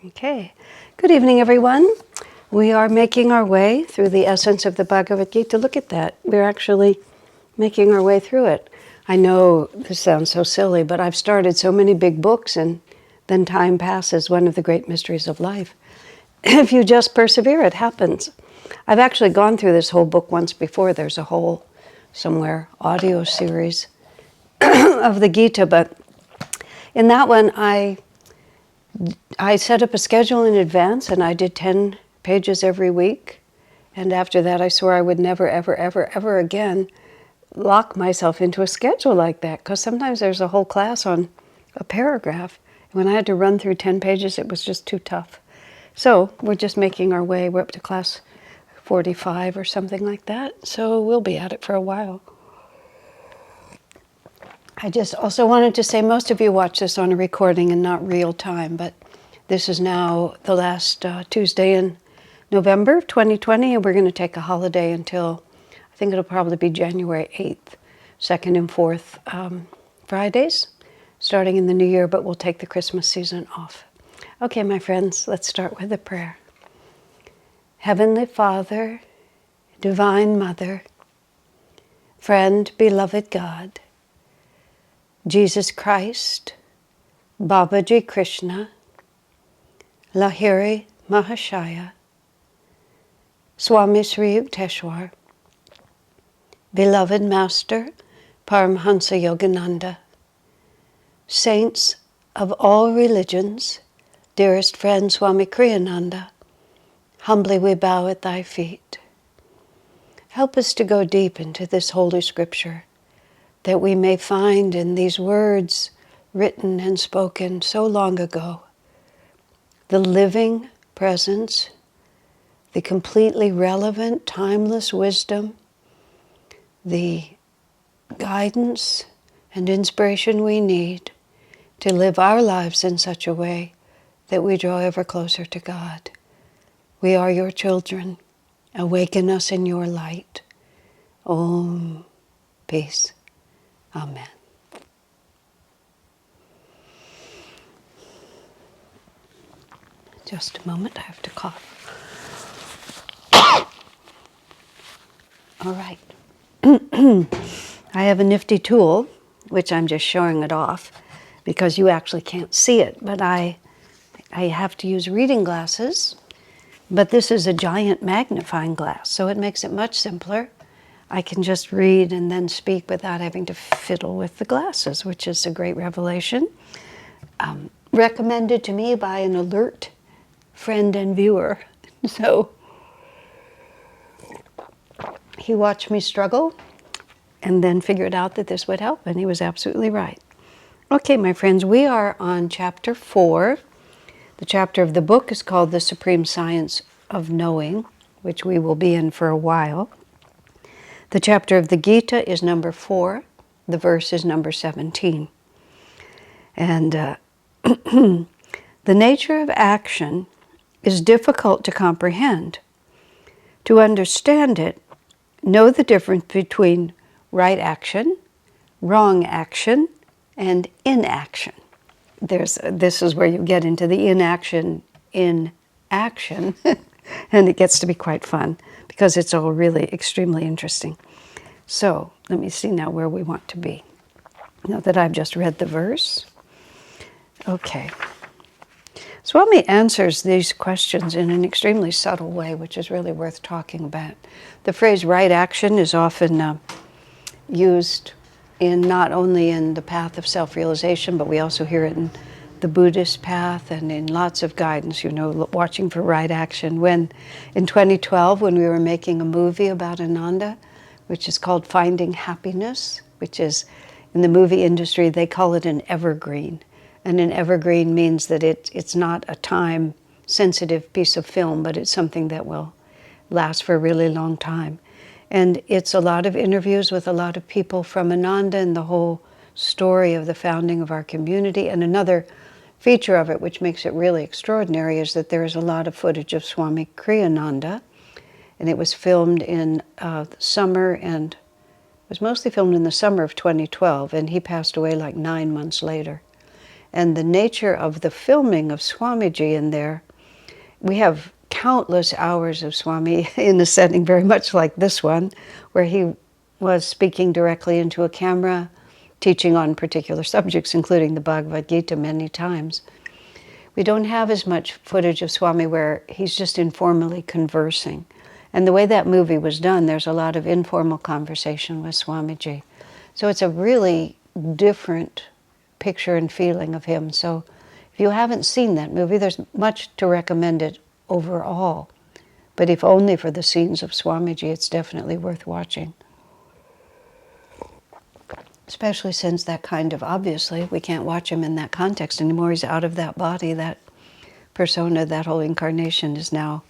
Okay, good evening everyone. We are making our way through the essence of the Bhagavad Gita. Look at that. We're actually making our way through it. I know this sounds so silly, but I've started so many big books and then time passes, one of the great mysteries of life. If you just persevere, it happens. I've actually gone through this whole book once before. There's a whole, somewhere, audio series of the Gita, but in that one I set up a schedule in advance and I did 10 pages every week. And after that, I swore I would never, ever, ever, ever again lock myself into a schedule like that, because sometimes there's a whole class on a paragraph. And when I had to run through 10 pages, it was just too tough. So we're just making our way. We're up to class 45 or something like that. So we'll be at it for a while. I just also wanted to say most of you watch this on a recording and not real time, but this is now the last Tuesday in November of 2020, and we're going to take a holiday until, I think it'll probably be January 8th, 2nd and 4th Fridays, starting in the new year, but we'll take the Christmas season off. Okay, my friends, let's start with a prayer. Heavenly Father, Divine Mother, friend, beloved God, Jesus Christ, Babaji Krishna, Lahiri Mahashaya, Swami Sri Yukteswar, beloved Master Paramhansa Yogananda, saints of all religions, dearest friend Swami Kriyananda, humbly we bow at thy feet. Help us to go deep into this holy scripture, that we may find in these words written and spoken so long ago the living presence, the completely relevant, timeless wisdom, the guidance and inspiration we need to live our lives in such a way that we draw ever closer to God. We are your children. Awaken us in your light. Om. Peace. Amen. Just a moment, I have to cough. All right. I have a nifty tool, which I'm just showing it off because you actually can't see it, but I have to use reading glasses, but this is a giant magnifying glass, so it makes it much simpler. I can just read and then speak without having to fiddle with the glasses, which is a great revelation. Recommended to me by an alert friend and viewer. So he watched me struggle and then figured out that this would help, and he was absolutely right. Okay, my friends, we are on chapter 4. The chapter of the book is called The Supreme Science of Knowing, which we will be in for a while. The chapter of the Gita is number 4. The verse is number 17. And the nature of action is difficult to comprehend. To understand it, know the difference between right action, wrong action, and inaction. This is where you get into the inaction in action, and it gets to be quite fun because it's all really extremely interesting. So let me see now where we want to be. Now that I've just read the verse. Okay. Swami answers these questions in an extremely subtle way, which is really worth talking about. The phrase right action is often used in not only in the path of self-realization, but we also hear it in the Buddhist path and in lots of guidance, watching for right action. When in 2012, when we were making a movie about Ananda, which is called Finding Happiness, which is, in the movie industry, they call it an evergreen. And an evergreen means that it's not a time-sensitive piece of film, but it's something that will last for a really long time. And it's a lot of interviews with a lot of people from Ananda and the whole story of the founding of our community. And another feature of it, which makes it really extraordinary, is that there is a lot of footage of Swami Kriyananda. And it was filmed in summer, and it was mostly filmed in the summer of 2012, and he passed away like 9 months later. And the nature of the filming of Swamiji in there, we have countless hours of Swami in a setting very much like this one, where he was speaking directly into a camera, teaching on particular subjects, including the Bhagavad Gita many times. We don't have as much footage of Swami where he's just informally conversing. And the way that movie was done, there's a lot of informal conversation with Swamiji. So it's a really different picture and feeling of him. So if you haven't seen that movie, there's much to recommend it overall. But if only for the scenes of Swamiji, it's definitely worth watching. Especially since that kind of, obviously, we can't watch him in that context anymore. He's out of that body, that persona, that whole incarnation is now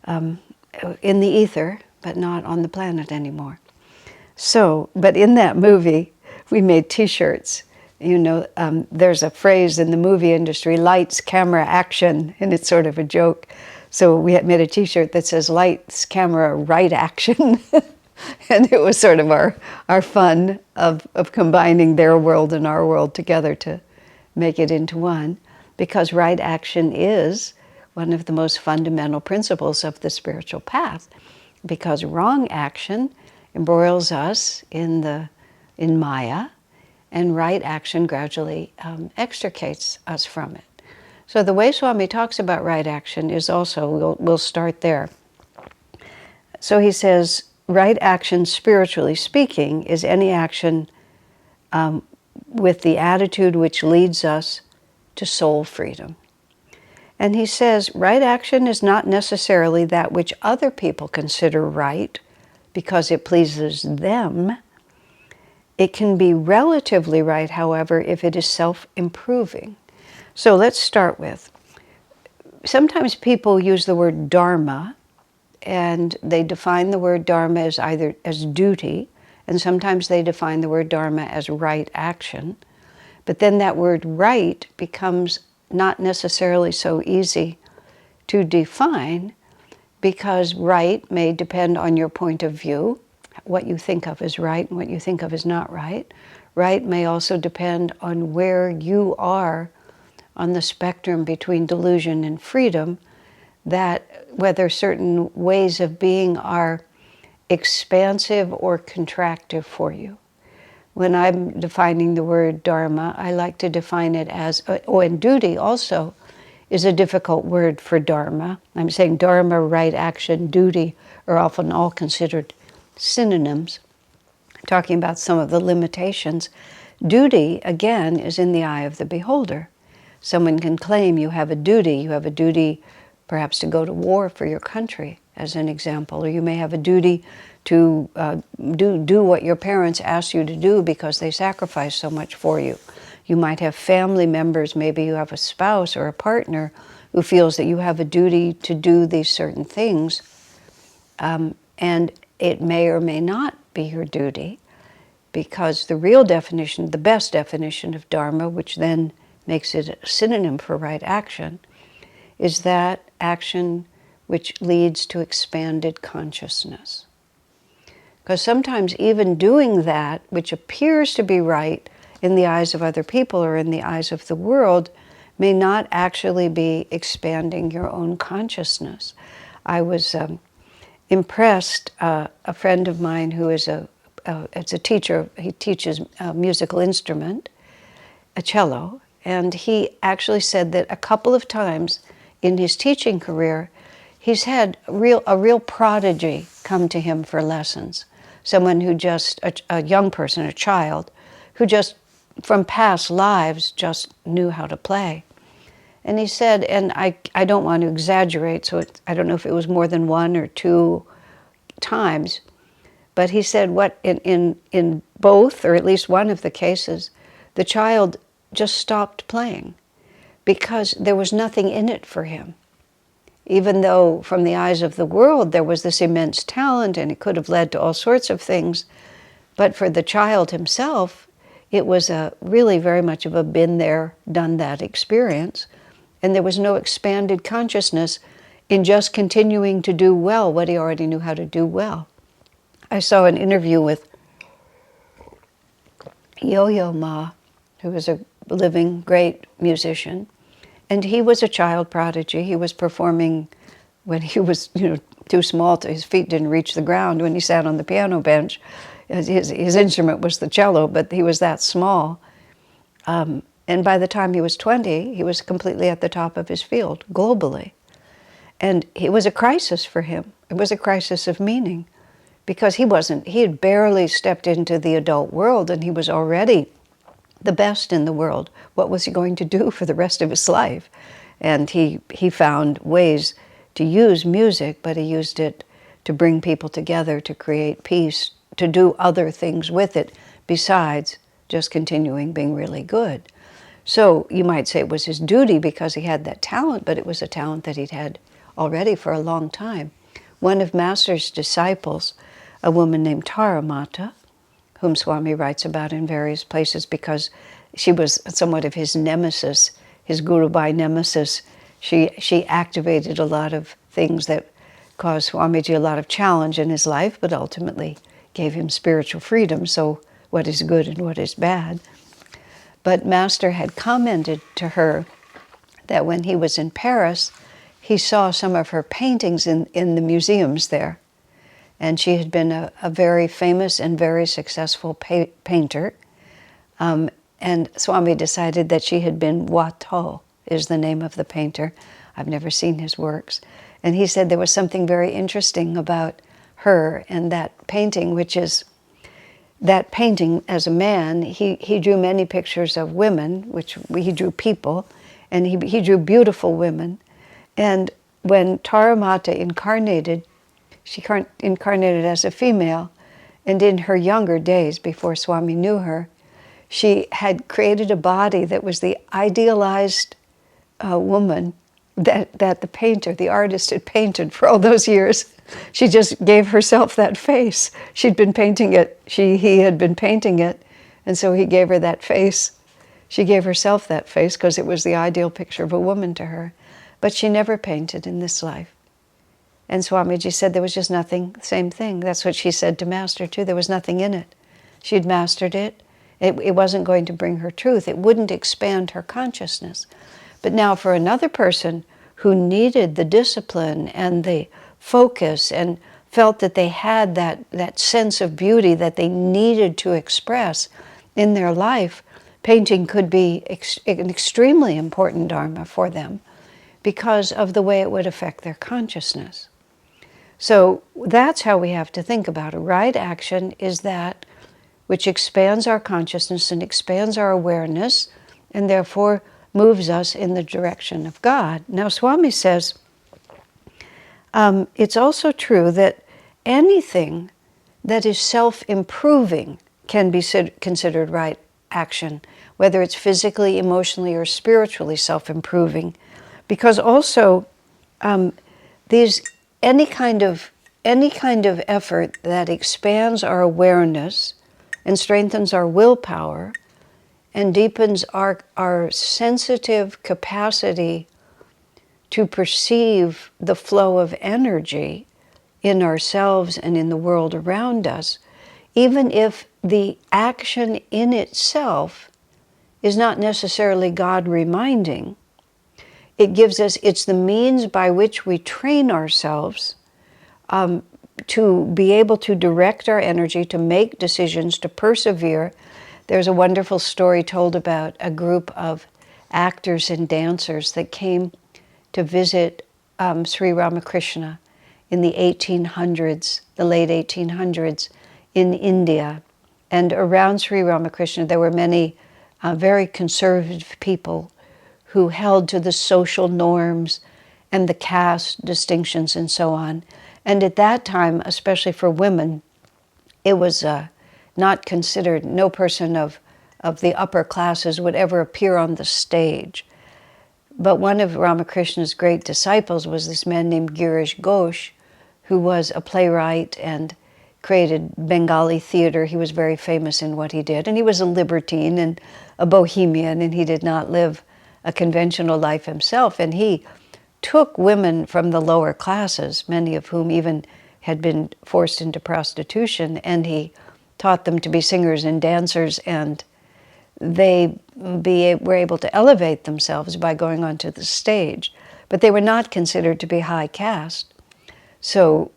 in the ether, but not on the planet anymore. So, but in that movie, we made t-shirts. You know, there's a phrase in the movie industry, lights, camera, action, and it's sort of a joke. So we had made a t-shirt that says lights, camera, right action. And it was sort of our fun of combining their world and our world together to make it into one. Because right action is one of the most fundamental principles of the spiritual path. Because wrong action embroils us in Maya, and right action gradually extricates us from it. So the way Swami talks about right action is also, we'll start there. So he says, right action, spiritually speaking, is any action with the attitude which leads us to soul freedom. And he says, right action is not necessarily that which other people consider right because it pleases them. It can be relatively right, however, if it is self-improving. So let's start with, sometimes people use the word dharma, and they define the word dharma as either as duty, and sometimes they define the word dharma as right action. But then that word right becomes not necessarily so easy to define, because right may depend on your point of view, what you think of as right and what you think of as not right. Right may also depend on where you are on the spectrum between delusion and freedom, that whether certain ways of being are expansive or contractive for you. When I'm defining the word dharma, I like to define it as, and duty also is a difficult word for dharma. I'm saying dharma, right action, duty are often all considered synonyms, talking about some of the limitations. Duty, again, is in the eye of the beholder. Someone can claim you have a duty perhaps to go to war for your country, as an example, or you may have a duty to do what your parents asked you to do because they sacrificed so much for you. You might have family members, maybe you have a spouse or a partner who feels that you have a duty to do these certain things, and it may or may not be your duty, because the real definition, the best definition of dharma, which then makes it a synonym for right action, is that action which leads to expanded consciousness. Because sometimes even doing that, which appears to be right in the eyes of other people or in the eyes of the world, may not actually be expanding your own consciousness. I was impressed, a friend of mine who is a teacher, he teaches a musical instrument, a cello, and he actually said that a couple of times in his teaching career, he's had a real prodigy come to him for lessons. Someone who just, a young person, a child, who just from past lives just knew how to play. And he said, and I don't want to exaggerate, so I don't know if it was more than one or two times, but he said what in both, or at least one of the cases, the child just stopped playing because there was nothing in it for him. Even though from the eyes of the world there was this immense talent and it could have led to all sorts of things, but for the child himself, it was a really very much of a been there, done that experience, and there was no expanded consciousness in just continuing to do well what he already knew how to do well. I saw an interview with Yo-Yo Ma, who was a living great musician. And he was a child prodigy. He was performing when he was, too small, his feet didn't reach the ground when he sat on the piano bench. His instrument was the cello, but he was that small. And by the time he was 20, he was completely at the top of his field, globally. And it was a crisis for him. It was a crisis of meaning, because he had barely stepped into the adult world, and he was already the best in the world. What was he going to do for the rest of his life? And he found ways to use music, but he used it to bring people together, to create peace, to do other things with it, besides just continuing being really good. So you might say it was his duty because he had that talent, but it was a talent that he'd had already for a long time. One of Master's disciples, a woman named Taramata, whom Swami writes about in various places because she was somewhat of his nemesis, his Gurubai nemesis. She activated a lot of things that caused Swamiji a lot of challenge in his life, but ultimately gave him spiritual freedom, so what is good and what is bad. But Master had commented to her that when he was in Paris, he saw some of her paintings in the museums there. And she had been a very famous and very successful painter. And Swami decided that she had been Watteau, is the name of the painter. I've never seen his works. And he said there was something very interesting about her and that painting, which is, that painting as a man, he drew many pictures of women, which he drew people, and he drew beautiful women. And when Taramata incarnated, she incarnated as a female, and in her younger days, before Swami knew her, she had created a body that was the idealized woman that the painter, the artist, had painted for all those years. She just gave herself that face. She'd been painting it. He had been painting it, and so he gave her that face. She gave herself that face because it was the ideal picture of a woman to her. But she never painted in this life. And Swamiji said there was just nothing, same thing. That's what she said to Master too. There was nothing in it. She'd mastered it. It wasn't going to bring her truth. It wouldn't expand her consciousness. But now for another person who needed the discipline and the focus and felt that they had that sense of beauty that they needed to express in their life, painting could be an extremely important dharma for them because of the way it would affect their consciousness. So that's how we have to think about it. Right action is that which expands our consciousness and expands our awareness, and therefore moves us in the direction of God. Now Swami says, it's also true that anything that is self-improving can be considered right action, whether it's physically, emotionally, or spiritually self-improving. Because also, any kind of effort that expands our awareness and strengthens our willpower and deepens our sensitive capacity to perceive the flow of energy in ourselves and in the world around us, even if the action in itself is not necessarily God reminding, it's the means by which we train ourselves to be able to direct our energy, to make decisions, to persevere. There's a wonderful story told about a group of actors and dancers that came to visit Sri Ramakrishna in the 1800s, the late 1800s, in India. And around Sri Ramakrishna there were many very conservative people who held to the social norms and the caste distinctions and so on. And at that time, especially for women, it was not considered, no person of the upper classes would ever appear on the stage. But one of Ramakrishna's great disciples was this man named Girish Ghosh, who was a playwright and created Bengali theater. He was very famous in what he did. And he was a libertine and a bohemian, and he did not live a conventional life himself. And he took women from the lower classes, many of whom even had been forced into prostitution, and he taught them to be singers and dancers, and they were able to elevate themselves by going onto the stage, but they were not considered to be high caste. So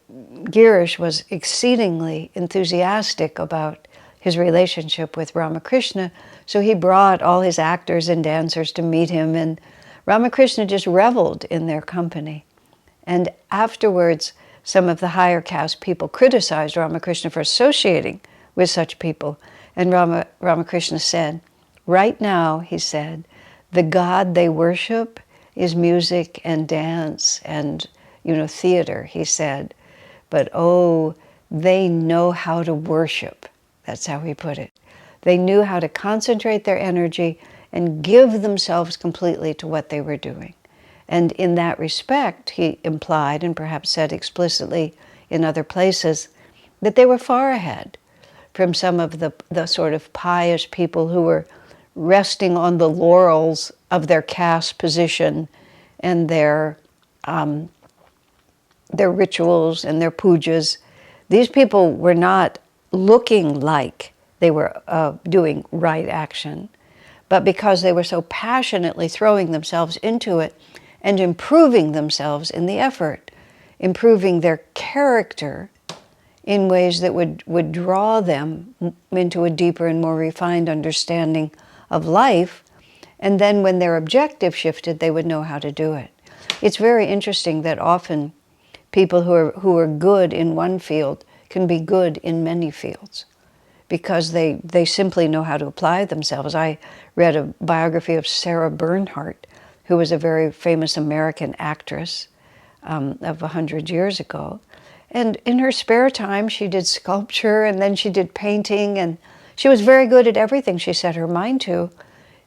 Girish was exceedingly enthusiastic about his relationship with Ramakrishna, so he brought all his actors and dancers to meet him, and Ramakrishna just reveled in their company. And afterwards, some of the higher caste people criticized Ramakrishna for associating with such people, and Ramakrishna said, right now, he said, the God they worship is music and dance and, theater, he said. But oh, they know how to worship. That's how he put it. They knew how to concentrate their energy and give themselves completely to what they were doing. And in that respect, he implied, and perhaps said explicitly in other places, that they were far ahead from some of the sort of pious people who were resting on the laurels of their caste position and their rituals and their pujas. These people were not looking like they were doing right action, but because they were so passionately throwing themselves into it and improving themselves in the effort, improving their character in ways that would draw them into a deeper and more refined understanding of life. And then when their objective shifted, they would know how to do it. It's very interesting that often people who are good in one field can be good in many fields because they simply know how to apply themselves. I read a biography of Sarah Bernhardt, who was a very famous American actress of 100 years ago. And in her spare time, she did sculpture, and then she did painting, and she was very good at everything she set her mind to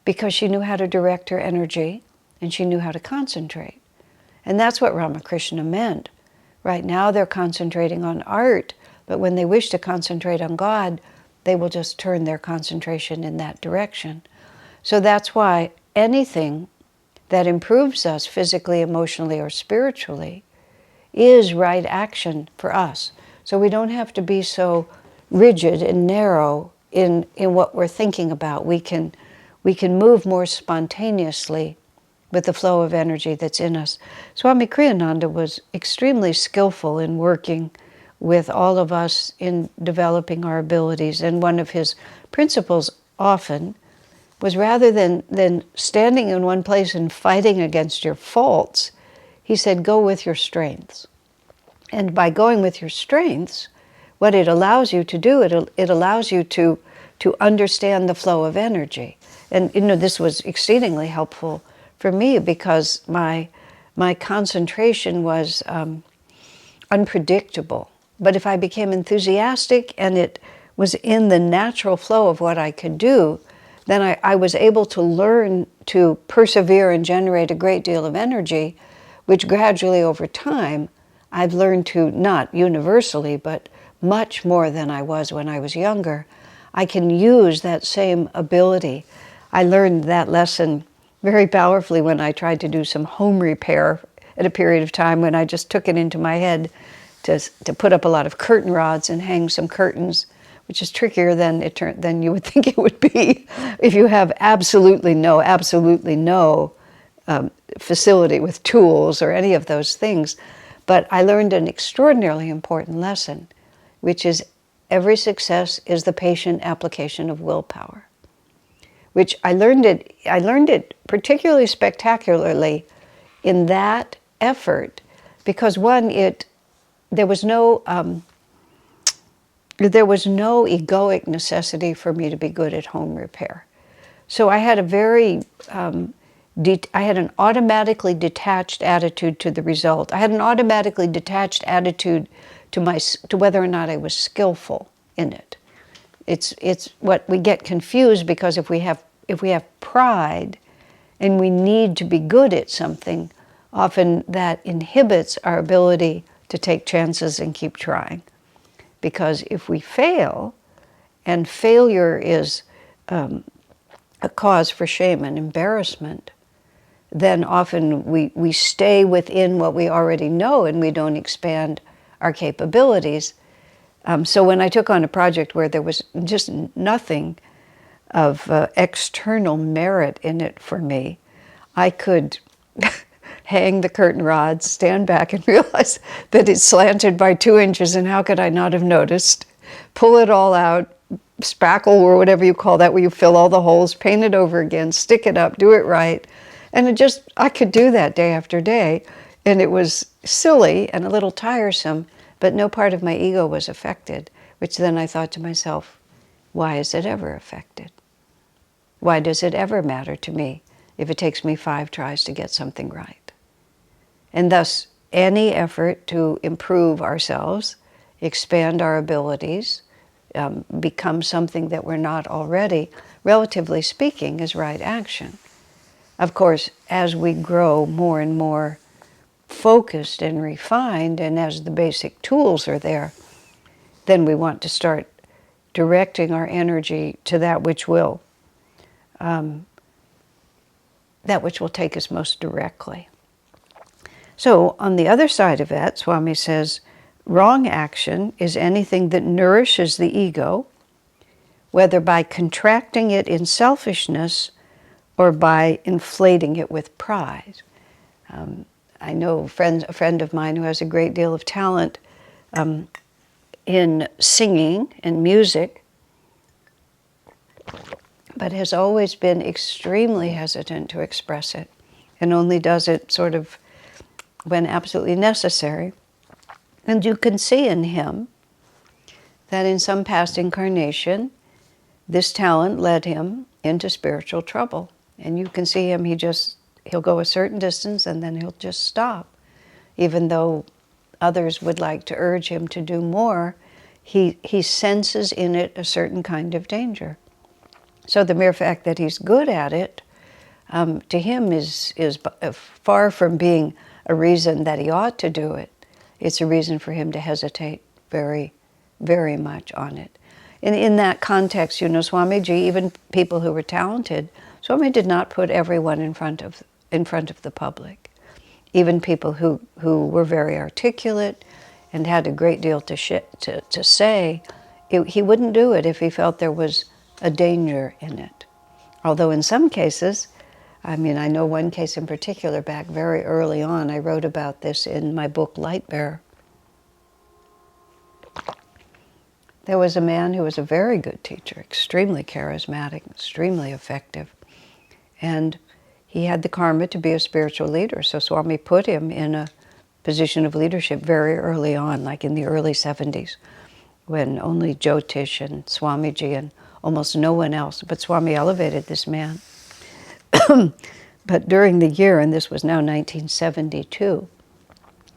because she knew how to direct her energy and she knew how to concentrate. And that's what Ramakrishna meant. Right now they're concentrating on art, but when they wish to concentrate on God, they will just turn their concentration in that direction. So that's why anything that improves us physically, emotionally, or spiritually is right action for us. So we don't have to be so rigid and narrow in what we're thinking about. We can move more spontaneously with the flow of energy that's in us. Swami Kriyananda was extremely skillful in working with all of us in developing our abilities. And one of his principles often was rather than standing in one place and fighting against your faults, he said, go with your strengths. And by going with your strengths, what it allows you to do, it allows you to understand the flow of energy. And this was exceedingly helpful for me because my concentration was unpredictable. But if I became enthusiastic and it was in the natural flow of what I could do, then I was able to learn to persevere and generate a great deal of energy, which gradually over time, I've learned to, not universally, but much more than I was when I was younger. I can use that same ability. I learned that lesson very powerfully when I tried to do some home repair at a period of time when I just took it into my head to put up a lot of curtain rods and hang some curtains, which is trickier than you would think it would be if you have absolutely no facility with tools or any of those things. But I learned an extraordinarily important lesson, which is every success is the patient application of willpower. Which I learned it particularly spectacularly in that effort, because one, there was no egoic necessity for me to be good at home repair. So I had I had an automatically detached attitude to the result. I had an automatically detached attitude to whether or not I was skillful in it. It's what we get confused because if we have pride and we need to be good at something, often that inhibits our ability to take chances and keep trying. Because if we fail, and failure is a cause for shame and embarrassment, then often we stay within what we already know and we don't expand our capabilities. So when I took on a project where there was just nothing external merit in it for me. I could hang the curtain rods, stand back and realize that it's slanted by 2 inches, and how could I not have noticed? Pull it all out, spackle or whatever you call that, where you fill all the holes, paint it over again, stick it up, do it right. And I could do that day after day. And it was silly and a little tiresome, but no part of my ego was affected, which then I thought to myself, why is it ever affected? Why does it ever matter to me if it takes me 5 tries to get something right? And thus, any effort to improve ourselves, expand our abilities, become something that we're not already, relatively speaking, is right action. Of course, as we grow more and more focused and refined, and as the basic tools are there, then we want to start directing our energy to that which will take us most directly. So on the other side of that, Swami says, wrong action is anything that nourishes the ego, whether by contracting it in selfishness or by inflating it with pride. I know a friend of mine who has a great deal of talent in singing and music, but has always been extremely hesitant to express it, and only does it sort of when absolutely necessary. And you can see in him that in some past incarnation, this talent led him into spiritual trouble. And you can see him, he'll go a certain distance and then he'll just stop. Even though others would like to urge him to do more, he senses in it a certain kind of danger. So the mere fact that he's good at it, to him is far from being a reason that he ought to do it. It's a reason for him to hesitate very, very much on it. In that context, Swamiji, even people who were talented, Swami did not put everyone in front of the public. Even people who were very articulate and had a great deal to say, he wouldn't do it if he felt there was a danger in it. Although in some cases, I know one case in particular back very early on, I wrote about this in my book, Light Bearer. There was a man who was a very good teacher, extremely charismatic, extremely effective. And he had the karma to be a spiritual leader. So Swami put him in a position of leadership very early on, like in the early 70s, when only Jyotish and Swamiji and almost no one else. But Swami elevated this man. But during the year, and this was now 1972,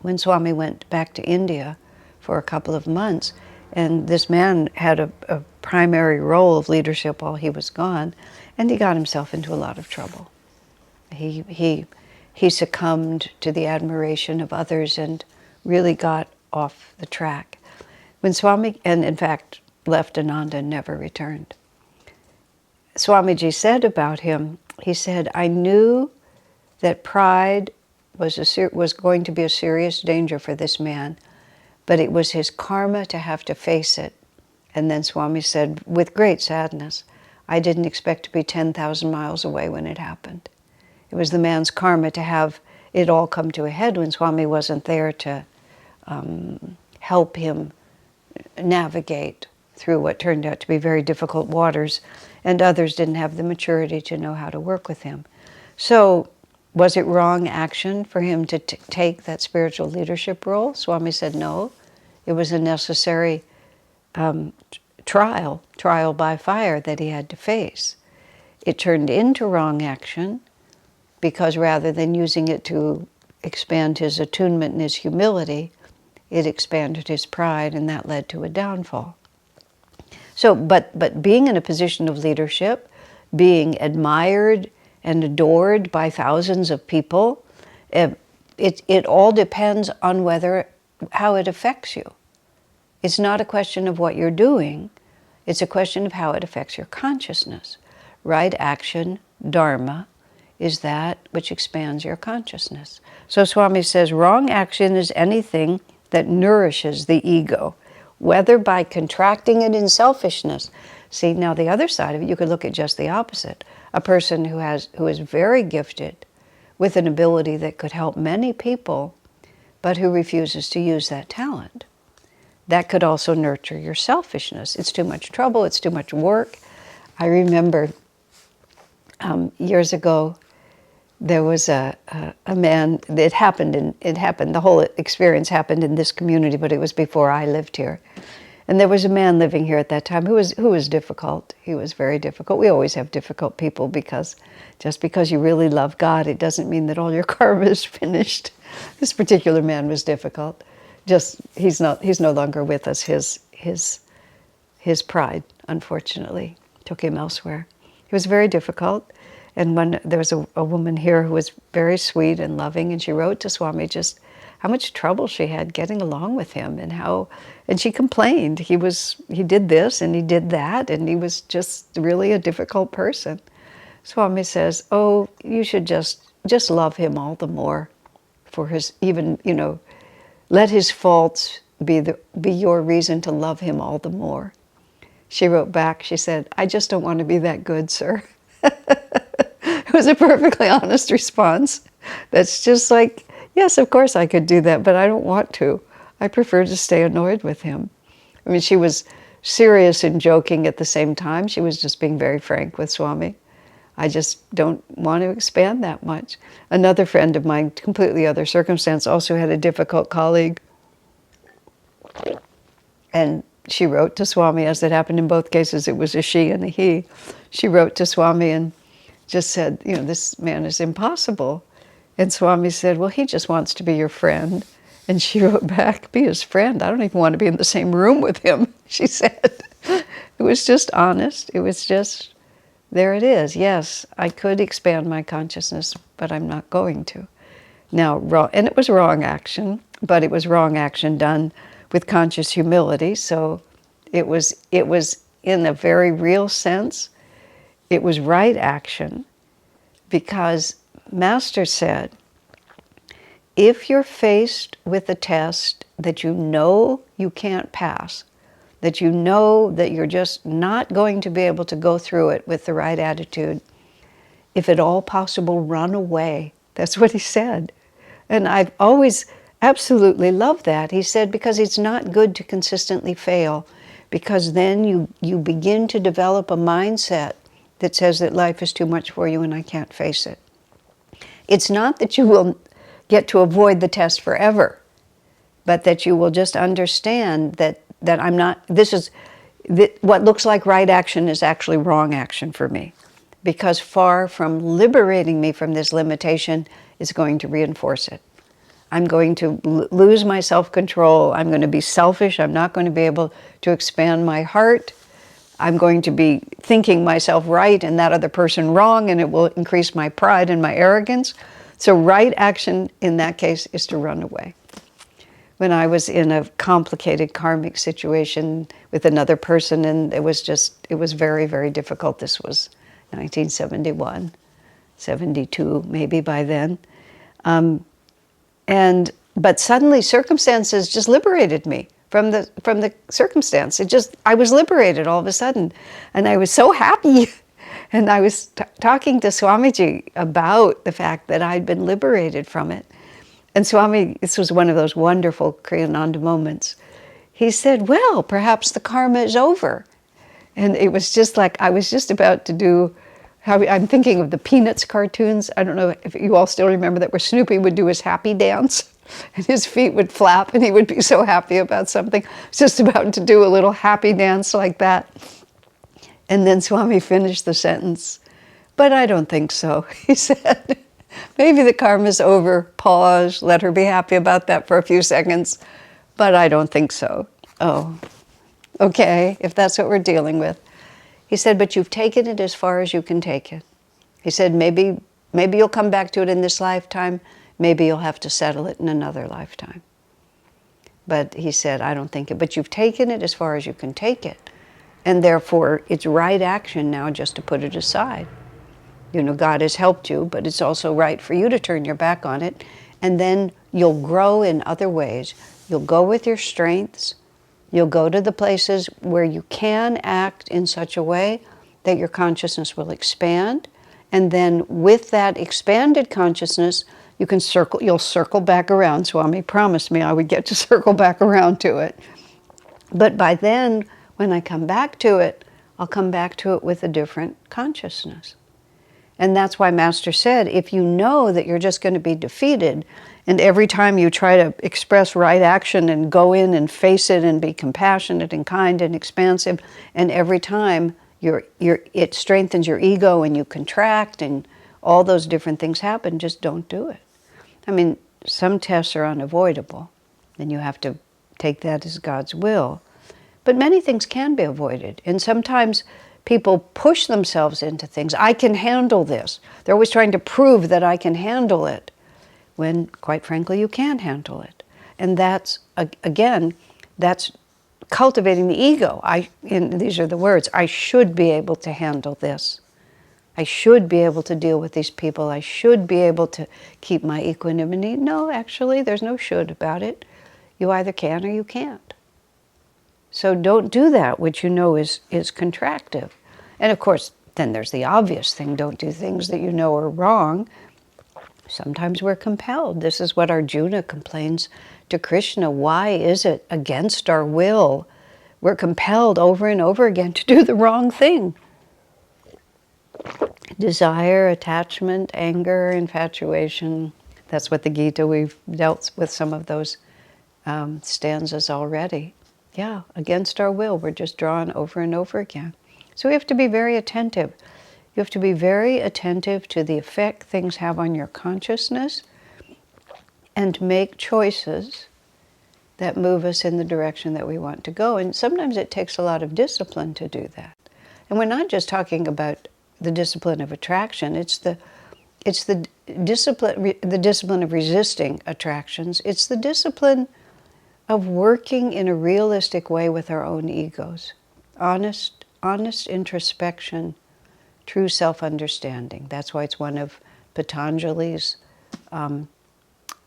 when Swami went back to India for a couple of months, and this man had a primary role of leadership while he was gone, and he got himself into a lot of trouble. He succumbed to the admiration of others and really got off the track. When Swami, and in fact left Ananda and never returned. Swamiji said about him, he said, I knew that pride was going to be a serious danger for this man, but it was his karma to have to face it. And then Swami said, with great sadness, I didn't expect to be 10,000 miles away when it happened. It was the man's karma to have it all come to a head when Swami wasn't there to help him navigate through what turned out to be very difficult waters, and others didn't have the maturity to know how to work with him. So, was it wrong action for him to take that spiritual leadership role? Swami said no. It was a necessary trial by fire that he had to face. It turned into wrong action because rather than using it to expand his attunement and his humility, it expanded his pride, and that led to a downfall. So, but being in a position of leadership, being admired and adored by thousands of people, it all depends on how it affects you. It's not a question of what you're doing, it's a question of how it affects your consciousness. Right action, dharma, is that which expands your consciousness. So Swami says, wrong action is anything that nourishes the ego, whether by contracting it in selfishness. See, now the other side of it, you could look at just the opposite. A person who is very gifted with an ability that could help many people, but who refuses to use that talent. That could also nurture your selfishness. It's too much trouble, it's too much work. I remember years ago, there was a man, the whole experience happened in this community, but it was before I lived here. And there was a man living here at that time who was difficult. He was very difficult. We always have difficult people, because just because you really love God, it doesn't mean that all your karma is finished. This particular man was difficult. Just he's no longer with us. His pride, unfortunately, took him elsewhere. He was very difficult. And when there was a woman here who was very sweet and loving, and she wrote to Swami just how much trouble she had getting along with him, and she complained. He did this and he did that, and he was just really a difficult person. Swami says, "Oh, you should just love him all the more for his, even, let his faults be your reason to love him all the more." She wrote back, she said, "I just don't want to be that good, sir." It was a perfectly honest response. That's just like, yes, of course I could do that, but I don't want to. I prefer to stay annoyed with him. I mean, she was serious and joking at the same time. She was just being very frank with Swami. I just don't want to expand that much. Another friend of mine, completely other circumstance, also had a difficult colleague. And she wrote to Swami, as it happened in both cases, it was a she and a he. She wrote to Swami and just said, this man is impossible. And Swami said, "Well, he just wants to be your friend." And she wrote back, "Be his friend? I don't even want to be in the same room with him," she said. It was just honest. It was just, there it is. Yes, I could expand my consciousness, but I'm not going to. Now, and it was wrong action, but it was wrong action done with conscious humility. So it was in a very real sense, it was right action, because Master said, if you're faced with a test that you know you can't pass, that you know that you're just not going to be able to go through it with the right attitude, if at all possible, run away. That's what he said. And I've always absolutely loved that. He said, because it's not good to consistently fail, because then you begin to develop a mindset that says that life is too much for you and I can't face it. It's not that you will get to avoid the test forever, but that you will just understand that I'm not, what looks like right action is actually wrong action for me. Because far from liberating me from this limitation, it's going to reinforce it. I'm going to lose my self-control. I'm going to be selfish. I'm not going to be able to expand my heart. I'm going to be thinking myself right and that other person wrong, and it will increase my pride and my arrogance. So right action in that case is to run away. When I was in a complicated karmic situation with another person, and it was very, very difficult. This was 1971, 72 maybe by then. But suddenly circumstances just liberated me from the circumstance. I was liberated all of a sudden, and I was so happy. And I was talking to Swamiji about the fact that I'd been liberated from it. And Swami, this was one of those wonderful Kriyananda moments. He said, "Well, perhaps the karma is over." And it was just like I was just about to do. I'm thinking of the Peanuts cartoons. I don't know if you all still remember that, where Snoopy would do his happy dance and his feet would flap and he would be so happy about something. Just about to do a little happy dance like that. And then Swami finished the sentence, "But I don't think so," he said. "Maybe the karma's over, pause, let her be happy about that for a few seconds, but I don't think so." Oh, okay, if that's what we're dealing with. He said, "But you've taken it as far as you can take it." He said, maybe you'll come back to it in this lifetime, maybe you'll have to settle it in another lifetime. But he said, "I don't think it, but you've taken it as far as you can take it. And therefore, it's right action now just to put it aside. God has helped you, but it's also right for you to turn your back on it, and then you'll grow in other ways. You'll go with your strengths, You'll go to the places where you can act in such a way that your consciousness will expand. And then with that expanded consciousness, you'll circle back around. Swami promised me I would get to circle back around to it. But by then, when I come back to it, I'll come back to it with a different consciousness. And that's why Master said, if you know that you're just going to be defeated, and every time you try to express right action and go in and face it and be compassionate and kind and expansive, and every time it strengthens your ego and you contract and all those different things happen, just don't do it. I mean, some tests are unavoidable, and you have to take that as God's will. But many things can be avoided, and sometimes people push themselves into things. I can handle this. They're always trying to prove that I can handle it, when, quite frankly, you can't handle it. And that's, again, that's cultivating the ego. These are the words, I should be able to handle this. I should be able to deal with these people. I should be able to keep my equanimity. No, actually, there's no should about it. You either can or you can't. So don't do that which you know is contractive. And of course, then there's the obvious thing. Don't do things that you know are wrong. Sometimes we're compelled. This is what Arjuna complains to Krishna. Why is it against our will we're compelled over and over again to do the wrong thing? Desire, attachment, anger, infatuation. That's what the Gita, we've dealt with some of those stanzas already. Yeah, against our will, we're just drawn over and over again. So we have to be very attentive. You have to be very attentive to the effect things have on your consciousness and make choices that move us in the direction that we want to go. And sometimes it takes a lot of discipline to do that. And we're not just talking about the discipline of attraction. It's the discipline of resisting attractions. It's the discipline of working in a realistic way with our own egos. Honest introspection, true self-understanding. That's why it's one of Patanjali's, one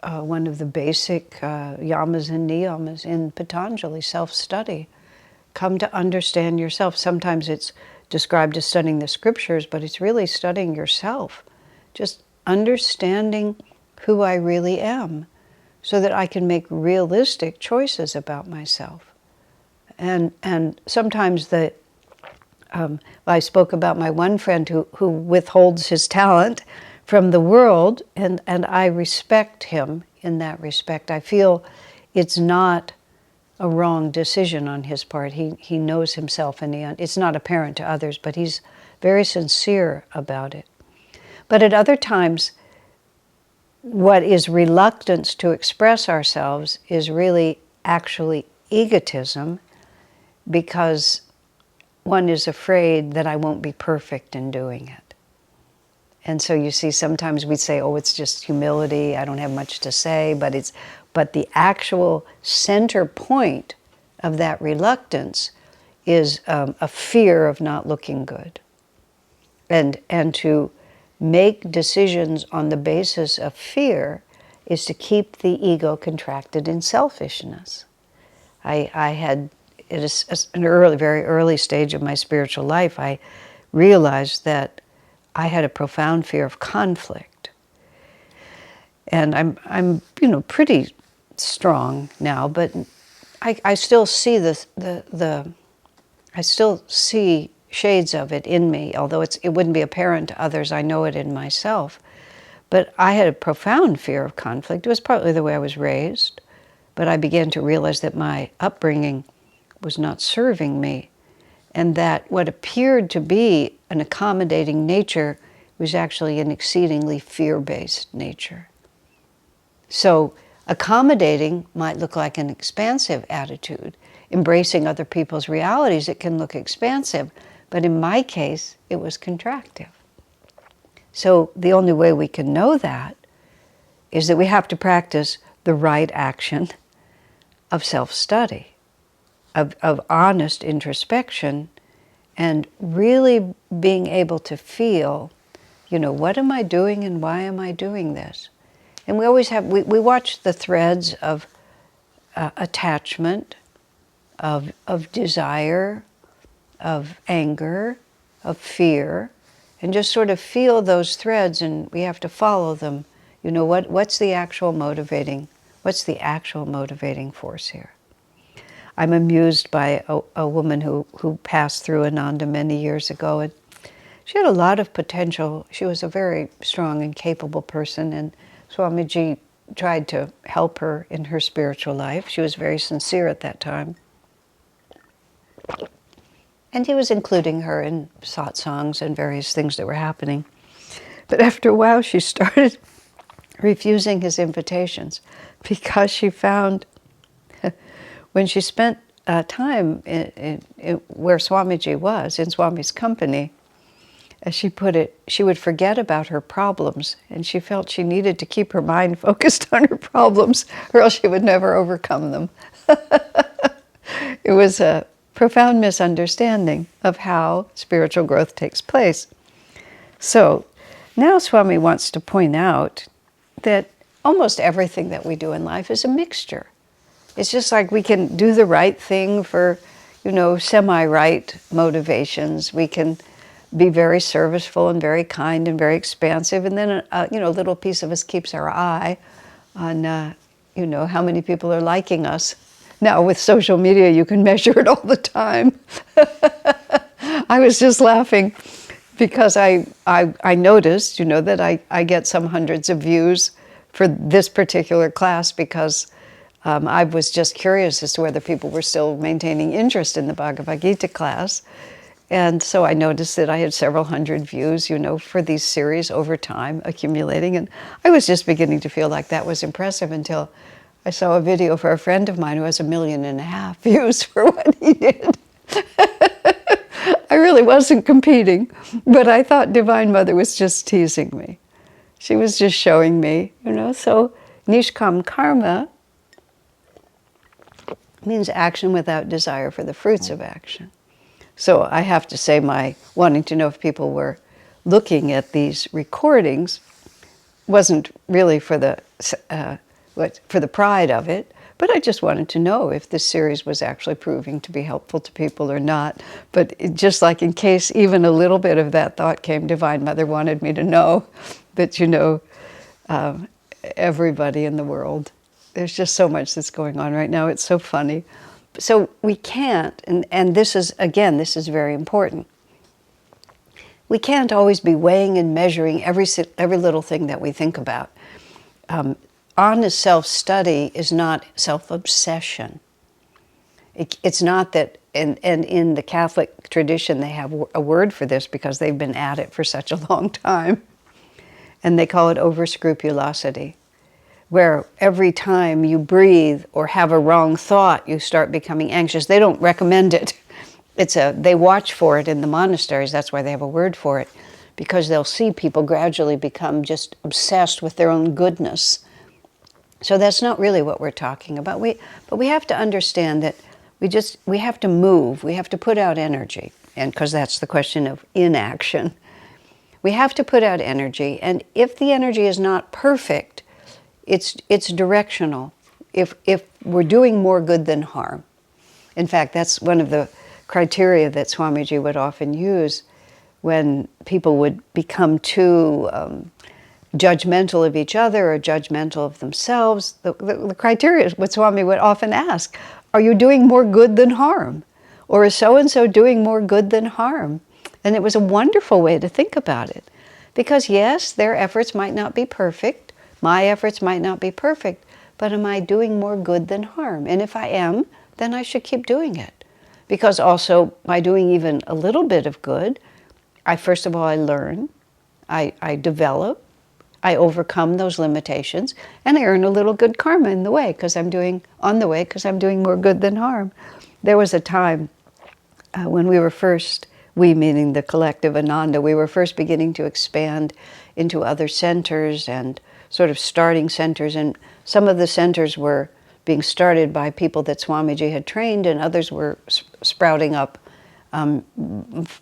of the basic yamas and niyamas in Patanjali, self-study. Come to understand yourself. Sometimes it's described as studying the scriptures, but it's really studying yourself. Just understanding who I really am so that I can make realistic choices about myself. And sometimes I spoke about my one friend who withholds his talent from the world, and I respect him in that respect. I feel it's not a wrong decision on his part. He knows himself, and it's not apparent to others, but he's very sincere about it. But at other times, what is reluctance to express ourselves is really actually egotism, because one is afraid that I won't be perfect in doing it. And so you see, sometimes we say, oh, it's just humility, I don't have much to say, but the actual center point of that reluctance is a fear of not looking good. And to make decisions on the basis of fear is to keep the ego contracted in selfishness. I had, at an very early stage of my spiritual life, I realized that I had a profound fear of conflict. And I'm pretty strong now, but I still see I still see shades of it in me, although it wouldn't be apparent to others. I know it in myself. But I had a profound fear of conflict. It was partly the way I was raised, but I began to realize that my upbringing was not serving me, and that what appeared to be an accommodating nature was actually an exceedingly fear-based nature. So accommodating might look like an expansive attitude. Embracing other people's realities, it can look expansive, but in my case, it was contractive. So the only way we can know that is that we have to practice the right action of self-study, of honest introspection, and really being able to feel, what am I doing and why am I doing this? And we always we watch the threads of attachment, of desire, of anger, of fear, and just sort of feel those threads, and we have to follow them. You know, what's the actual motivating force here? I'm amused by a woman who passed through Ananda many years ago, and she had a lot of potential. She was a very strong and capable person, and Swamiji tried to help her in her spiritual life. She was very sincere at that time. And he was including her in satsangs and various things that were happening. But after a while, she started refusing his invitations because she found when she spent time in where Swamiji was, in Swami's company, as she put it, she would forget about her problems, and she felt she needed to keep her mind focused on her problems, or else she would never overcome them. It was a profound misunderstanding of how spiritual growth takes place. So now Swami wants to point out that almost everything that we do in life is a mixture. It's just like we can do the right thing for, semi-right motivations. We can be very serviceful and very kind and very expansive, and then a little piece of us keeps our eye on how many people are liking us. Now with social media you can measure it all the time. I was just laughing because I noticed that I get some hundreds of views for this particular class because I was just curious as to whether people were still maintaining interest in the Bhagavad Gita class. And so I noticed that I had several hundred views, for these series over time accumulating. And I was just beginning to feel like that was impressive until I saw a video for a friend of mine who has 1.5 million views for what he did. I really wasn't competing, but I thought Divine Mother was just teasing me. She was just showing me, So Nishkam Karma means action without desire for the fruits of action. So I have to say my wanting to know if people were looking at these recordings wasn't really for the pride of it, but I just wanted to know if this series was actually proving to be helpful to people or not. But just like in case even a little bit of that thought came, Divine Mother wanted me to know that, everybody in the world, there's just so much that's going on right now. It's so funny. So we can't, and this is very important. We can't always be weighing and measuring every little thing that we think about. Honest self-study is not self-obsession. It's not that, and in the Catholic tradition they have a word for this because they've been at it for such a long time, and they call it over-scrupulosity, where every time you breathe or have a wrong thought, you start becoming anxious. They don't recommend it. They watch for it in the monasteries. That's why they have a word for it, because they'll see people gradually become just obsessed with their own goodness. So that's not really what we're talking about. But we have to understand that we have to move. We have to put out energy, and because that's the question of inaction. We have to put out energy, and if the energy is not perfect, it's directional. If we're doing more good than harm. In fact, that's one of the criteria that Swamiji would often use when people would become too judgmental of each other or judgmental of themselves. The criteria is what Swami would often ask: are you doing more good than harm? Or is so-and-so doing more good than harm? And it was a wonderful way to think about it. Because yes, their efforts might not be perfect, my efforts might not be perfect, but am I doing more good than harm? And if I am, then I should keep doing it. Because also, by doing even a little bit of good, first of all, I learn, I develop, I overcome those limitations, and I earn a little good karma in the way, because I'm doing more good than harm. There was a time when we were first, we meaning the collective Ananda, we were first beginning to expand into other centers and sort of starting centers, and some of the centers were being started by people that Swamiji had trained, and others were sprouting up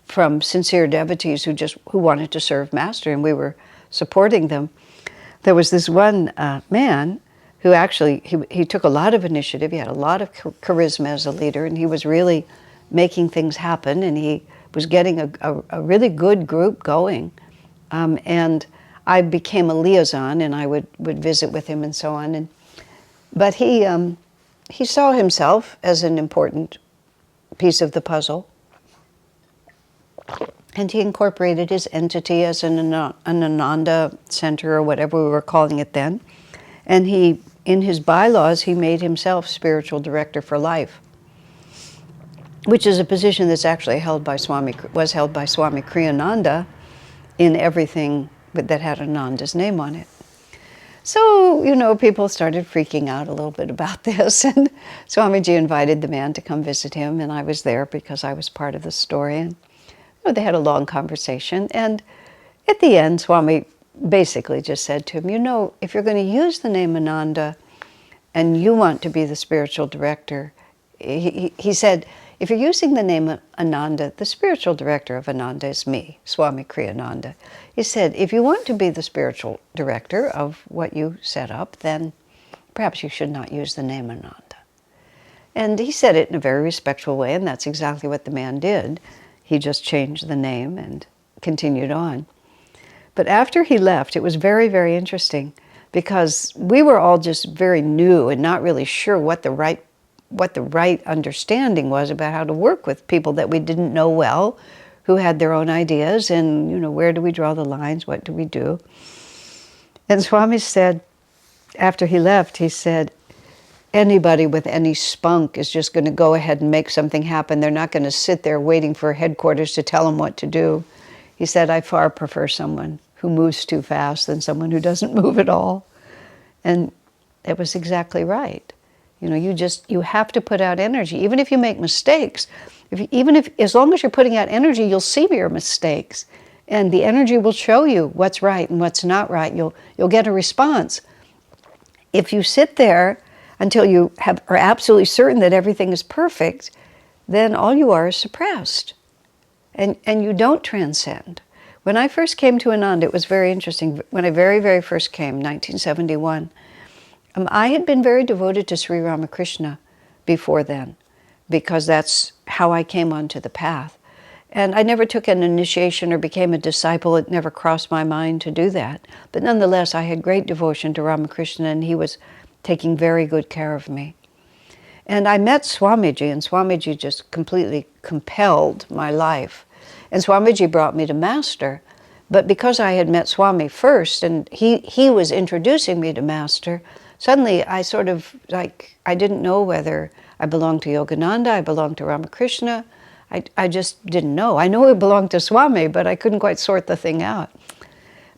from sincere devotees who wanted to serve Master, and we were supporting them. There was this one man who actually, he took a lot of initiative. He had a lot of charisma as a leader, and he was really making things happen, and he was getting a really good group going. And I became a liaison, and I would visit with him and so on. But he saw himself as an important piece of the puzzle. And he incorporated his entity as an Ananda center, or whatever we were calling it then. And he, in his bylaws, he made himself spiritual director for life, which is a position that's actually was held by Swami Kriyananda in everything that had Ananda's name on it. So, people started freaking out a little bit about this, and Swamiji invited the man to come visit him, and I was there because I was part of the story, and they had a long conversation, and at the end, Swami basically just said to him, if you're going to use the name Ananda, and you want to be the spiritual director, he said, if you're using the name Ananda, the spiritual director of Ananda is me, Swami Kriyananda. He said, if you want to be the spiritual director of what you set up, then perhaps you should not use the name Ananda. And he said it in a very respectful way, and that's exactly what the man did. He just changed the name and continued on. But after he left, it was very, very interesting, because we were all just very new and not really sure what the right understanding was about how to work with people that we didn't know well, who had their own ideas, and where do we draw the lines, what do we do? And Swami said, after he left, he said, anybody with any spunk is just going to go ahead and make something happen. They're not going to sit there waiting for headquarters to tell them what to do. He said, I far prefer someone who moves too fast than someone who doesn't move at all. And it was exactly right. You have to put out energy. Even if you make mistakes, as long as you're putting out energy, you'll see your mistakes. And the energy will show you what's right and what's not right. You'll get a response. If you sit there until you are absolutely certain that everything is perfect, then all you are is suppressed. And you don't transcend. When I first came to Ananda, it was very interesting. When I very, very first came, 1971, I had been very devoted to Sri Ramakrishna before then, because that's how I came onto the path. And I never took an initiation or became a disciple. It never crossed my mind to do that. But nonetheless, I had great devotion to Ramakrishna, and he was taking very good care of me. And I met Swamiji, and Swamiji just completely compelled my life. And Swamiji brought me to Master. But because I had met Swami first, and he was introducing me to Master, suddenly I I didn't know whether I belonged to Yogananda, I belonged to Ramakrishna. I just didn't know. I know I belonged to Swami, but I couldn't quite sort the thing out.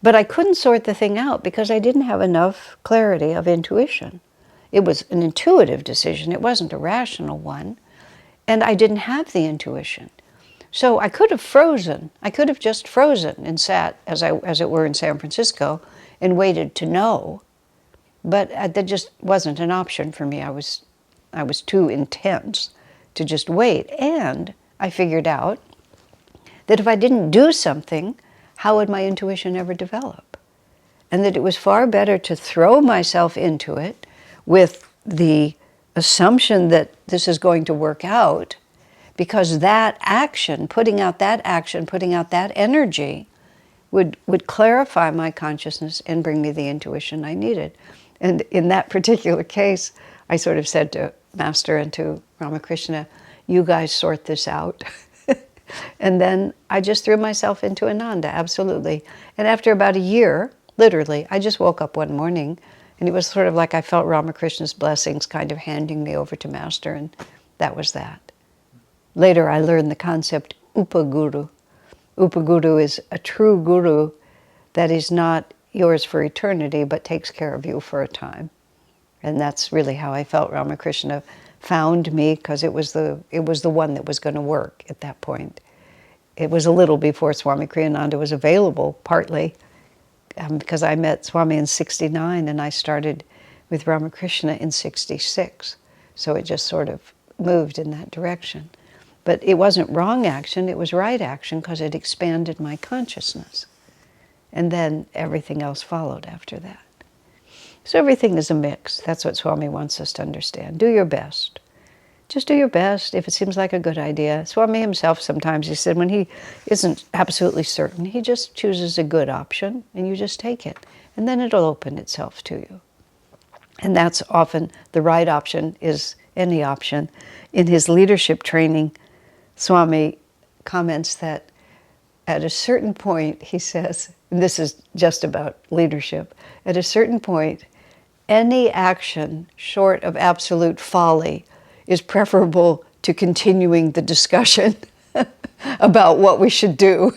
But I couldn't sort the thing out because I didn't have enough clarity of intuition. It was an intuitive decision. It wasn't a rational one. And I didn't have the intuition. So I could have frozen. I could have just frozen and sat, as it were, in San Francisco and waited to know. But that just wasn't an option for me. I was too intense to just wait. And I figured out that if I didn't do something, how would my intuition ever develop? And that it was far better to throw myself into it with the assumption that this is going to work out, because that action, putting out that energy, would clarify my consciousness and bring me the intuition I needed. And in that particular case, I sort of said to Master and to Ramakrishna, you guys sort this out. And then I just threw myself into Ananda, absolutely. And after about a year, literally, I just woke up one morning, and it was sort of like I felt Ramakrishna's blessings kind of handing me over to Master, and that was that. Later, I learned the concept Upaguru. Upaguru is a true guru that is not yours for eternity, but takes care of you for a time. And that's really how I felt Ramakrishna found me, because it was the one that was going to work at that point. It was a little before Swami Kriyananda was available, partly because I met Swami in '69 and I started with Ramakrishna in '66. So it just sort of moved in that direction. But it wasn't wrong action, it was right action, because it expanded my consciousness. And then everything else followed after that. So everything is a mix. That's what Swami wants us to understand. Do your best. Just do your best if it seems like a good idea. Swami himself sometimes, he said, when he isn't absolutely certain, he just chooses a good option and you just take it. And then it'll open itself to you. And that's often the right option is any option. In his leadership training, Swami comments that at a certain point, he says, and this is just about leadership, at a certain point, any action short of absolute folly is preferable to continuing the discussion about what we should do.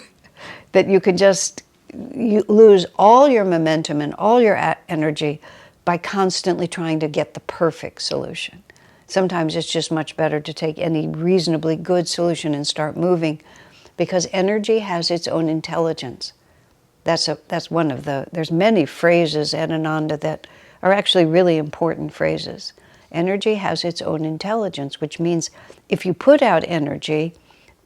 That you can just lose all your momentum and all your energy by constantly trying to get the perfect solution. Sometimes it's just much better to take any reasonably good solution and start moving, because energy has its own intelligence. That's one of the, there's many phrases at Ananda that are actually really important phrases. Energy has its own intelligence, which means if you put out energy,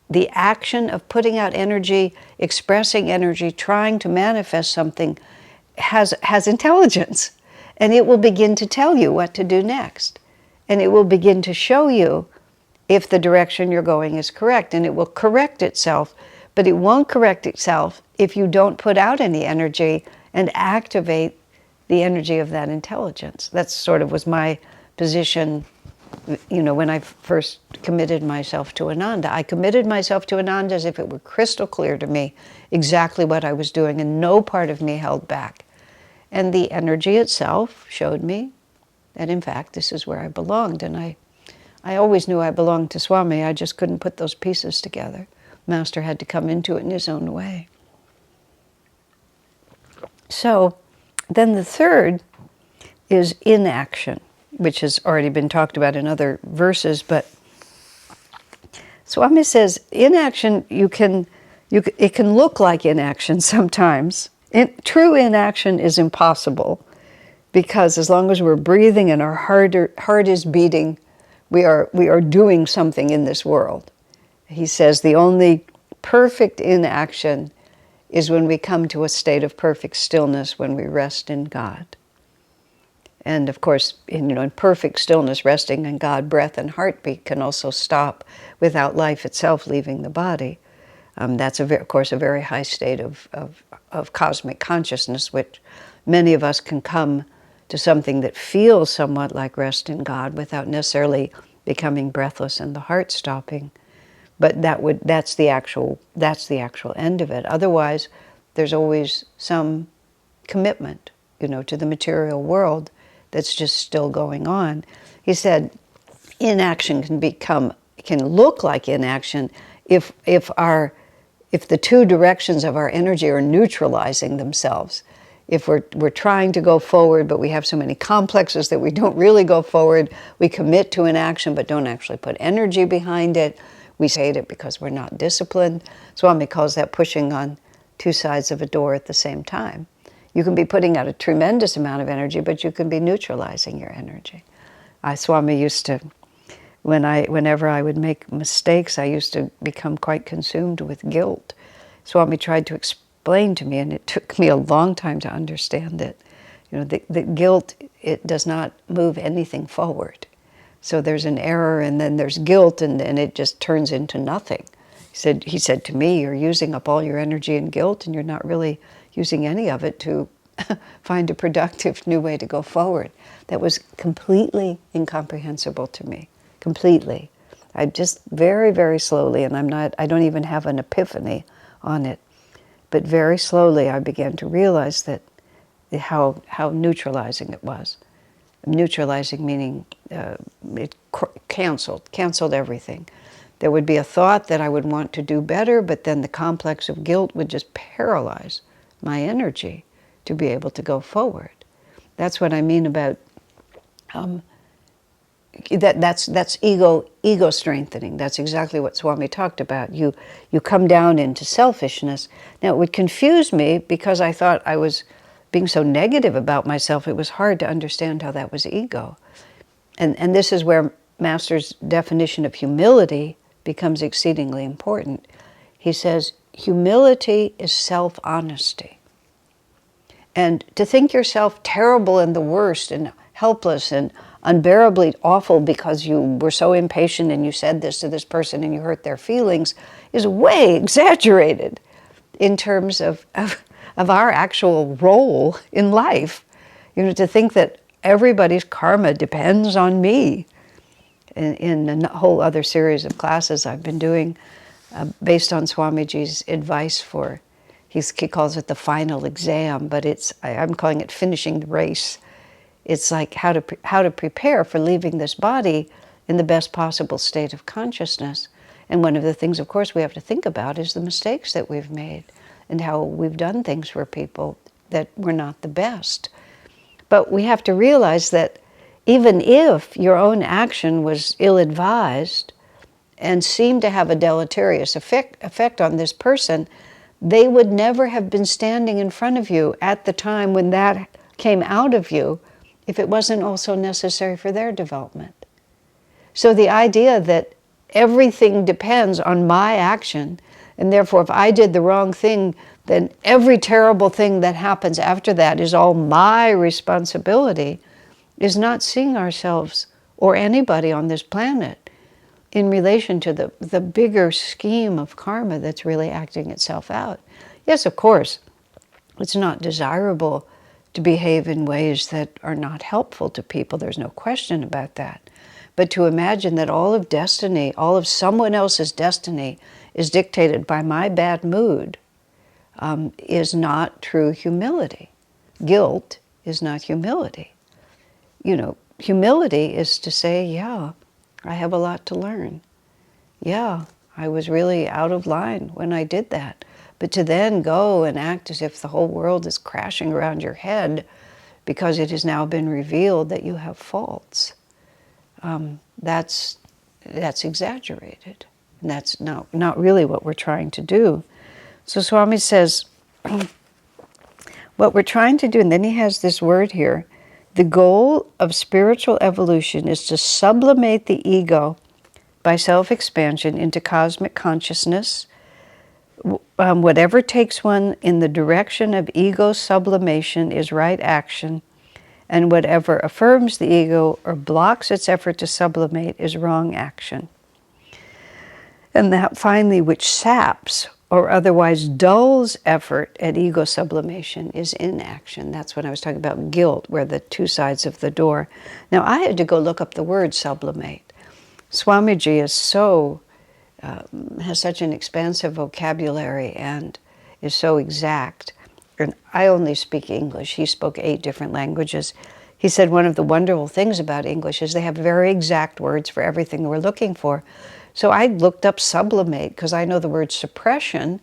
the action of putting out energy, expressing energy, trying to manifest something has intelligence. And it will begin to tell you what to do next. And it will begin to show you if the direction you're going is correct. And it will correct itself, but it won't correct itself if you don't put out any energy and activate the energy of that intelligence. That sort of was my position, when I first committed myself to Ananda. I committed myself to Ananda as if it were crystal clear to me exactly what I was doing, and no part of me held back. And the energy itself showed me that, in fact, this is where I belonged. And I always knew I belonged to Swami. I just couldn't put those pieces together. Master had to come into it in his own way. So then the third is inaction, which has already been talked about in other verses. But Swami says inaction, it can look like inaction sometimes. True inaction is impossible, because as long as we're breathing and our heart is beating, we are doing something in this world. He says the only perfect inaction is when we come to a state of perfect stillness, when we rest in God. And of course, in perfect stillness, resting in God, breath and heartbeat can also stop without life itself leaving the body. That's, of course, a very high state of cosmic consciousness, which many of us can come to something that feels somewhat like rest in God without necessarily becoming breathless and the heart stopping. But that's the actual end of it. Otherwise, there's always some commitment, to the material world that's just still going on. He said, inaction can look like inaction if the two directions of our energy are neutralizing themselves. If we're trying to go forward, but we have so many complexes that we don't really go forward, we commit to an action but don't actually put energy behind it. We hate it because we're not disciplined. Swami calls that pushing on two sides of a door at the same time. You can be putting out a tremendous amount of energy, but you can be neutralizing your energy. Swami used to, whenever I would make mistakes, I used to become quite consumed with guilt. Swami tried to explain to me, and it took me a long time to understand it. The guilt, it does not move anything forward. So there's an error, and then there's guilt, and it just turns into nothing. He said to me, you're using up all your energy in guilt, and you're not really using any of it to find a productive new way to go forward. That was completely incomprehensible to me, completely. I just very, very slowly, and I don't even have an epiphany on it, but very slowly I began to realize that how neutralizing it was. Neutralizing meaning it canceled everything. There would be a thought that I would want to do better, but then the complex of guilt would just paralyze my energy to be able to go forward. That's what I mean about that's ego strengthening. That's exactly what Swami talked about. You come down into selfishness. Now, it would confuse me because I thought I was being so negative about myself. It was hard to understand how that was ego. And this is where Master's definition of humility becomes exceedingly important. He says, humility is self-honesty. And to think yourself terrible and the worst and helpless and unbearably awful because you were so impatient and you said this to this person and you hurt their feelings is way exaggerated in terms of our actual role in life. To think that everybody's karma depends on me. In a whole other series of classes I've been doing based on Swamiji's advice for, he calls it the final exam, but I'm calling it finishing the race. It's like how to prepare for leaving this body in the best possible state of consciousness. And one of the things, of course, we have to think about is the mistakes that we've made and how we've done things for people that were not the best. But we have to realize that even if your own action was ill-advised and seemed to have a deleterious effect on this person, they would never have been standing in front of you at the time when that came out of you if it wasn't also necessary for their development. So the idea that everything depends on my action, and therefore if I did the wrong thing, then every terrible thing that happens after that is all my responsibility, is not seeing ourselves or anybody on this planet in relation to the bigger scheme of karma that's really acting itself out. Yes, of course, it's not desirable to behave in ways that are not helpful to people. There's no question about that. But to imagine that all of destiny, all of someone else's destiny is dictated by my bad mood is not true humility. Guilt is not humility. Humility is to say, yeah, I have a lot to learn. Yeah, I was really out of line when I did that. But to then go and act as if the whole world is crashing around your head because it has now been revealed that you have faults, that's exaggerated. And that's not really what we're trying to do. So Swami says, what we're trying to do, and then he has this word here, the goal of spiritual evolution is to sublimate the ego by self-expansion into cosmic consciousness. Whatever takes one in the direction of ego sublimation is right action, and whatever affirms the ego or blocks its effort to sublimate is wrong action. And that finally which saps or otherwise dulls effort at ego sublimation is inaction. That's when I was talking about guilt, where the two sides of the door. Now I had to go look up the word sublimate. Swamiji is has such an expansive vocabulary and is so exact. And I only speak English. He spoke 8 different languages. He said one of the wonderful things about English is they have very exact words for everything we're looking for. So I looked up sublimate because I know the word suppression,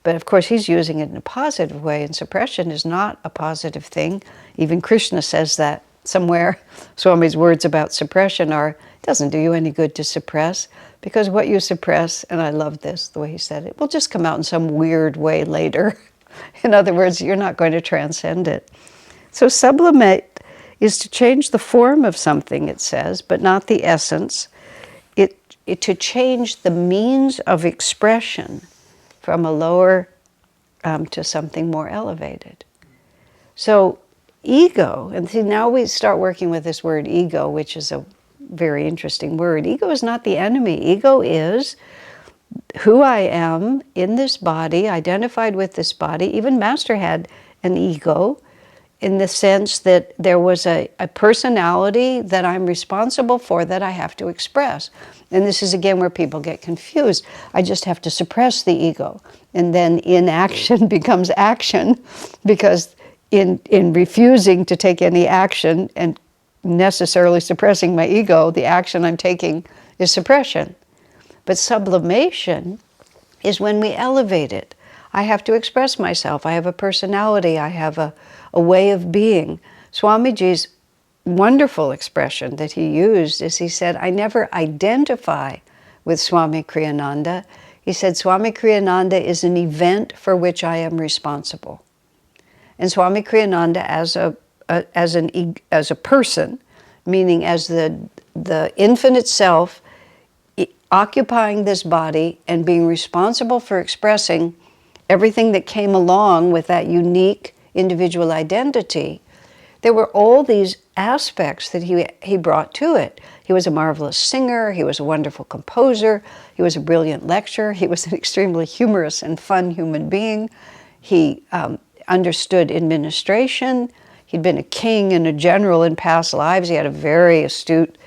but of course he's using it in a positive way, and suppression is not a positive thing. Even Krishna says that somewhere. Swami's words about suppression are, it doesn't do you any good to suppress, because what you suppress, and I love this, the way he said it, will just come out in some weird way later. In other words, you're not going to transcend it. So sublimate is to change the form of something, it says, but not the essence. To change the means of expression from a lower to something more elevated. So ego, and see now we start working with this word ego, which is a very interesting word. Ego is not the enemy. Ego is who I am in this body, identified with this body. Even Master had an ego in the sense that there was a personality that I'm responsible for that I have to express. And this is again where people get confused. I just have to suppress the ego. And then inaction becomes action, because in refusing to take any action and necessarily suppressing my ego, the action I'm taking is suppression. But sublimation is when we elevate it. I have to express myself. I have a personality. I have a way of being. Swamiji's wonderful expression that he used is he said, I never identify with Swami Kriyananda. He said, Swami Kriyananda is an event for which I am responsible. And Swami Kriyananda as a person, meaning as the infinite self, occupying this body and being responsible for expressing everything that came along with that unique individual identity, there were all these aspects that he brought to it. He was a marvelous singer, he was a wonderful composer, he was a brilliant lecturer, he was an extremely humorous and fun human being. He understood administration, he'd been a king and a general in past lives, he had a very astute,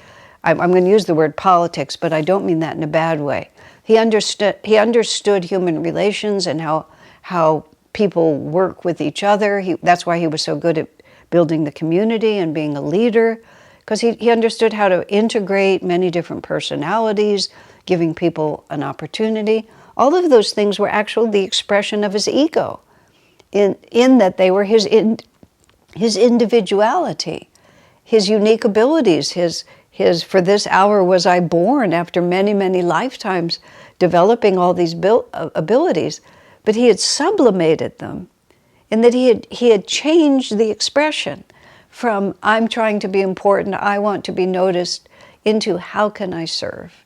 I'm going to use the word politics, but I don't mean that in a bad way. He understood human relations and how people work with each other. That's why he was so good at building the community and being a leader, because he understood how to integrate many different personalities, giving people an opportunity. All of those things were actually the expression of his ego, in that they were his individuality, his unique abilities, his for this hour was I born, after many, many lifetimes developing all these abilities, but he had sublimated them, in that he had changed the expression from I'm trying to be important, I want to be noticed, into how can I serve?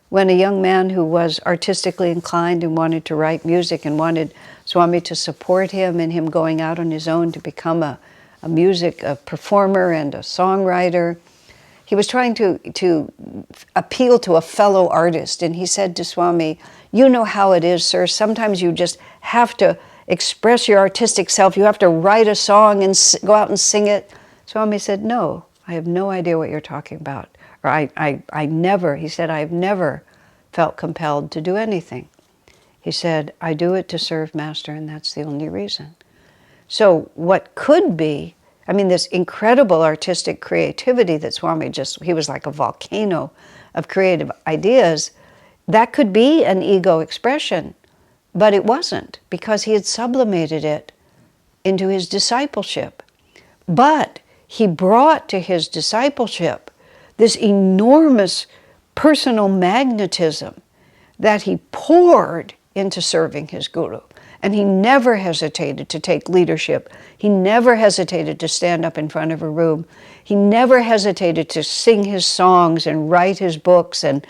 When a young man who was artistically inclined and wanted to write music and wanted Swami to support him in him going out on his own to become a music performer and a songwriter, he was trying to appeal to a fellow artist, and he said to Swami, you know how it is, sir, sometimes you just have to express your artistic self, you have to write a song and go out and sing it. Swami said, no, I have no idea what you're talking about. Or I never, he said, I have never felt compelled to do anything. He said, I do it to serve Master, and that's the only reason. So what could be, I mean, this incredible artistic creativity that Swami he was like a volcano of creative ideas, that could be an ego expression, but it wasn't, because he had sublimated it into his discipleship. But he brought to his discipleship this enormous personal magnetism that he poured into serving his guru. And he never hesitated to take leadership. He never hesitated to stand up in front of a room. He never hesitated to sing his songs and write his books and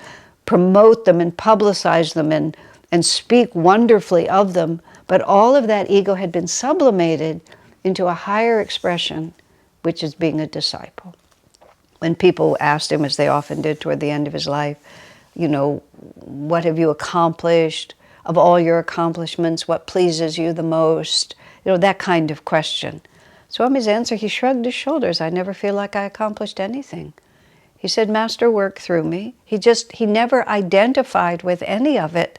promote them and publicize them and speak wonderfully of them. But all of that ego had been sublimated into a higher expression, which is being a disciple. When people asked him, as they often did toward the end of his life, you know, what have you accomplished? Of all your accomplishments, what pleases you the most? You know, that kind of question. Swami's answer, he shrugged his shoulders. I never feel like I accomplished anything. He said, Master worked through me. He never identified with any of it,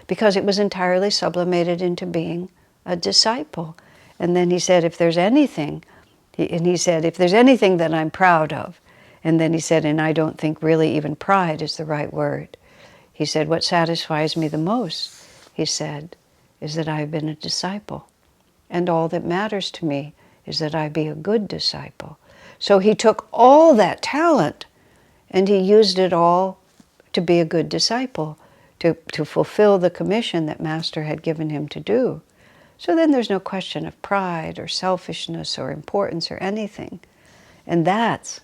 because it was entirely sublimated into being a disciple. And then he said, if there's anything, if there's anything that I'm proud of, and then he said, and I don't think really even pride is the right word. He said, what satisfies me the most, he said, is that I've been a disciple. And all that matters to me is that I be a good disciple. So he took all that talent and he used it all to be a good disciple, to fulfill the commission that Master had given him to do. So then there's no question of pride or selfishness or importance or anything. And that's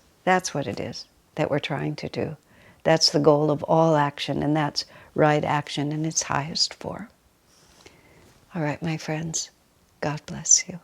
what it is that we're trying to do. That's the goal of all action, and that's right action in its highest form. All right, my friends, God bless you.